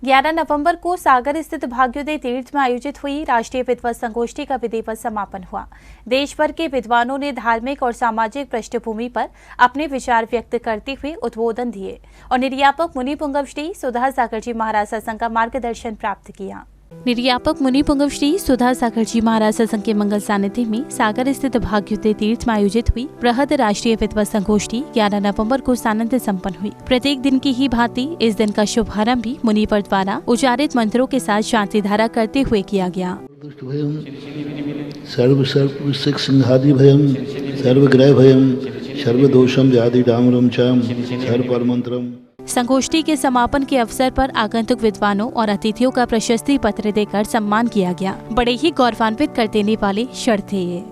11 नवंबर को सागर स्थित भाग्योदय तीर्थ में आयोजित हुई राष्ट्रीय विद्वत संगोष्ठी का विधिवत समापन हुआ। देश भर के विद्वानों ने धार्मिक और सामाजिक पृष्ठभूमि पर अपने विचार व्यक्त करते हुए उद्बोधन दिए और निर्यापक मुनि पुंगव श्री सुधा सागर जी महाराज सत्संग का मार्गदर्शन प्राप्त किया। निर्यापक मुनि पुंगव श्री सुधा सागर जी महाराज सत्संग के मंगल सानिध्य में सागर स्थित भाग्योदय तीर्थ में आयोजित हुई बृहद राष्ट्रीय विद्वत संगोष्ठी 11 नवंबर को सानंद संपन्न हुई। प्रत्येक दिन की ही भांति इस दिन का शुभारंभ भी मुनिवर द्वारा उच्चारित मंत्रों के साथ शांति धारा करते हुए किया गया। सर्व सिंहादि भयम सर्वग्रह भयम सर्वदोषम व्याधि डामरम चाम सर्व मंत्रम। संगोष्ठी के समापन के अवसर पर आगंतुक विद्वानों और अतिथियों का प्रशस्ति पत्र देकर सम्मान किया गया। बड़े ही गौरवान्वित कर देने वाले क्षण थे ये।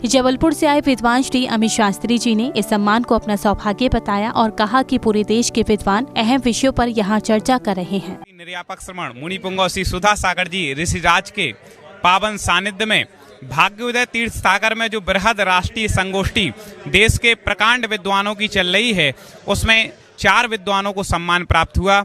जबलपुर से आए विद्वान श्री अमित शास्त्री जी ने इस सम्मान को अपना सौभाग्य बताया और कहा कि पूरे देश के विद्वान अहम विषयों पर यहाँ चर्चा कर रहे हैं। निर्यापक श्रमण मुनि पुंगव श्री सुधा सागर जी ऋषिराज के पावन सानिध्य में भाग्योदय तीर्थ सागर में जो बृहद राष्ट्रीय संगोष्ठी देश के प्रकांड विद्वानों की चल रही है, उसमें 4 विद्वानों को सम्मान प्राप्त हुआ।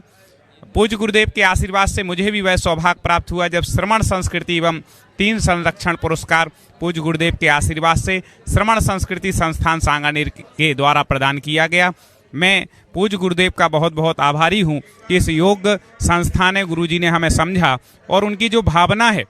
पूज्य गुरुदेव के आशीर्वाद से मुझे भी वह सौभाग्य प्राप्त हुआ जब श्रमण संस्कृति एवं 3 संरक्षण पुरस्कार पूज्य गुरुदेव के आशीर्वाद से श्रमण संस्कृति संस्थान सांगानेर के द्वारा प्रदान किया गया। मैं पूज्य गुरुदेव का बहुत बहुत आभारी हूँ कि इस योग संस्था ने गुरुजी ने हमें समझा और उनकी जो भावना है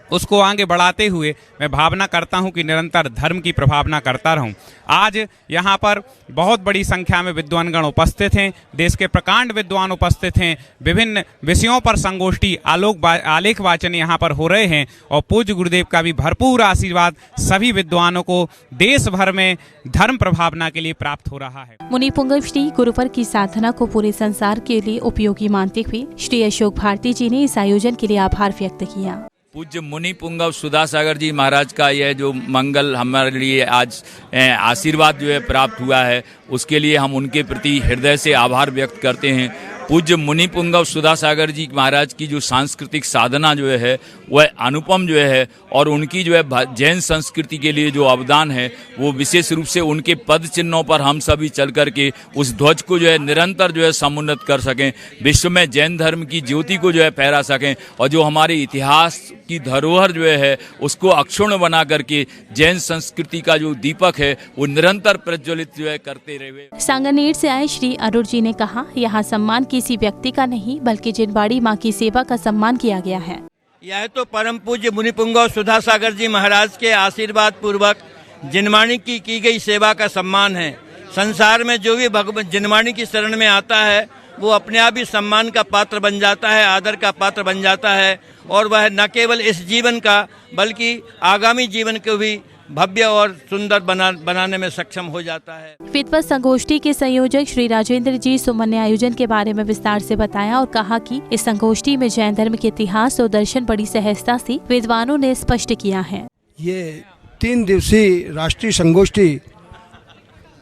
उसको आगे बढ़ाते हुए मैं भावना करता हूं कि निरंतर धर्म की प्रभावना करता रहूं। आज यहां पर बहुत बड़ी संख्या में विद्वानगण उपस्थित हैं, देश के प्रकांड विद्वान उपस्थित हैं, विभिन्न विषयों पर संगोष्ठी आलेख वाचन यहां पर हो रहे हैं और पूज्य गुरुदेव का भी भरपूर आशीर्वाद सभी विद्वानों को देश भर में धर्म प्रभावना के लिए प्राप्त हो रहा है। मुनि पुंगव श्री गुरुवर की साधना को पूरे संसार के लिए उपयोगी मानते हुए श्री अशोक भारती जी ने इस आयोजन के लिए आभार व्यक्त किया। पूज्य मुनि पुंगव सुधा सागर जी महाराज का यह जो मंगल हमारे लिए आज आशीर्वाद जो है प्राप्त हुआ है, उसके लिए हम उनके प्रति हृदय से आभार व्यक्त करते हैं। पूज्य मुनि पुंगव सुधा सागर जी महाराज की जो सांस्कृतिक साधना जो है वह अनुपम जो है और उनकी जो है जैन संस्कृति के लिए जो अवदान है वो विशेष रूप से उनके पद चिन्हों पर हम सभी चल करके उस ध्वज को जो है निरंतर जो है समुन्नत कर सकें, विश्व में जैन धर्म की ज्योति को जो है फहरा सकें और जो हमारे इतिहास की धरोहर जो है उसको अक्षुण्ण बना करके जैन संस्कृति का जो दीपक है वो निरंतर प्रज्वलित जो है करते रहे। सांगानेर से आए श्री अरुण जी ने कहा, यहाँ सम्मान किसी व्यक्ति का नहीं बल्कि जिनवाड़ी माँ की सेवा का सम्मान किया गया है। यह तो परम पूज्य मुनि पुंगव सुधा सागर जी महाराज के आशीर्वाद पूर्वक जिनवाणी की गई सेवा का सम्मान है। संसार में जो भी भगवान जिनवाणी की शरण में आता है वो अपने आप ही सम्मान का पात्र बन जाता है, आदर का पात्र बन जाता है और वह न केवल इस जीवन का बल्कि आगामी जीवन को भी भव्य और सुंदर बनाने में सक्षम हो जाता है। विद्वत संगोष्ठी के संयोजक श्री राजेंद्र जी सुमन ने आयोजन के बारे में विस्तार से बताया और कहा कि इस संगोष्ठी में जैन धर्म के इतिहास और दर्शन बड़ी सहजता से विद्वानों ने स्पष्ट किया है। ये 3 दिवसीय राष्ट्रीय संगोष्ठी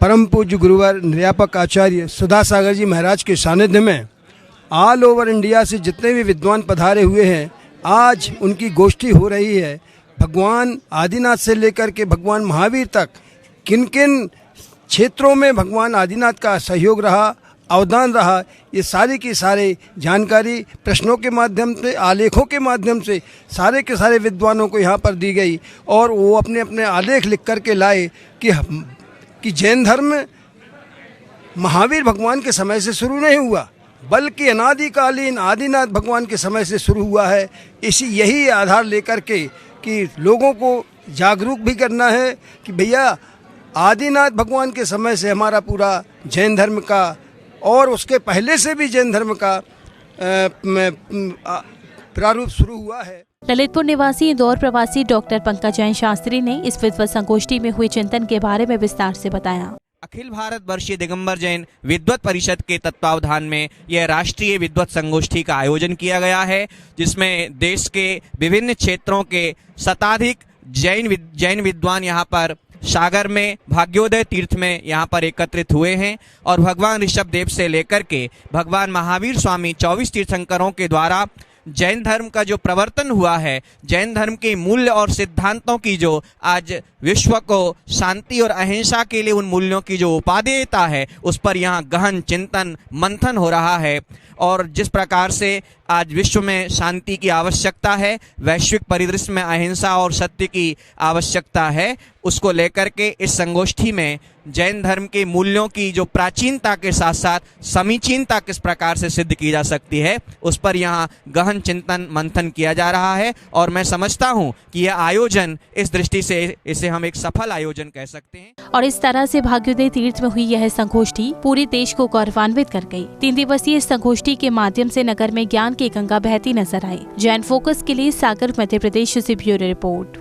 परम पूज्य गुरुवर निर्यापक आचार्य सुधा सागर जी महाराज के सानिध्य में ऑल ओवर इंडिया से जितने भी विद्वान पधारे हुए हैं, आज उनकी गोष्ठी हो रही है। भगवान आदिनाथ से लेकर के भगवान महावीर तक किन किन क्षेत्रों में भगवान आदिनाथ का सहयोग रहा, अवदान रहा, ये सारी की सारी जानकारी प्रश्नों के माध्यम से, आलेखों के माध्यम से सारे के सारे विद्वानों को यहाँ पर दी गई और वो अपने अपने आलेख लिख करके लाए कि जैन धर्म महावीर भगवान के समय से शुरू नहीं हुआ बल्कि अनादिकालीन आदिनाथ भगवान के समय से शुरू हुआ है। यही आधार लेकर के कि लोगों को जागरूक भी करना है कि भैया आदिनाथ भगवान के समय से हमारा पूरा जैन धर्म का और उसके पहले से भी जैन धर्म का प्रारूप शुरू हुआ है। ललितपुर निवासी इंदौर प्रवासी डॉक्टर पंकज जैन शास्त्री ने इस विद्वत संगोष्ठी में हुए चिंतन के बारे में विस्तार से बताया। अखिल भारत वर्षीय दिगंबर जैन विद्वत परिषद के तत्वावधान में यह राष्ट्रीय विद्वत संगोष्ठी का आयोजन किया गया है, जिसमें देश के विभिन्न क्षेत्रों के शताधिक जैन विद्वान यहाँ पर सागर में भाग्योदय तीर्थ में यहाँ पर एकत्रित हुए हैं और भगवान ऋषभ देव से लेकर के भगवान महावीर स्वामी 24 तीर्थंकरों के द्वारा जैन धर्म का जो प्रवर्तन हुआ है, जैन धर्म के मूल्य और सिद्धांतों की जो आज विश्व को शांति और अहिंसा के लिए उन मूल्यों की जो उपादेयता है, उस पर यहाँ गहन चिंतन मंथन हो रहा है। और जिस प्रकार से आज विश्व में शांति की आवश्यकता है, वैश्विक परिदृश्य में अहिंसा और सत्य की आवश्यकता है, उसको लेकर के इस संगोष्ठी में जैन धर्म के मूल्यों की जो प्राचीनता के साथ साथ समीचीनता किस प्रकार से सिद्ध की जा सकती है, उस पर यहाँ गहन चिंतन मंथन किया जा रहा है। और मैं समझता हूँ कि यह आयोजन इस दृष्टि से इसे हम एक सफल आयोजन कह सकते हैं। और इस तरह से भाग्योदय तीर्थ में हुई यह संगोष्ठी पूरे देश को गौरवान्वित कर गई। 3 दिवसीय इस संगोष्ठी के माध्यम से नगर में ज्ञान की गंगा बहती नजर आई। जैन फोकस के लिए सागर, मध्य प्रदेश से ब्यूरो रिपोर्ट।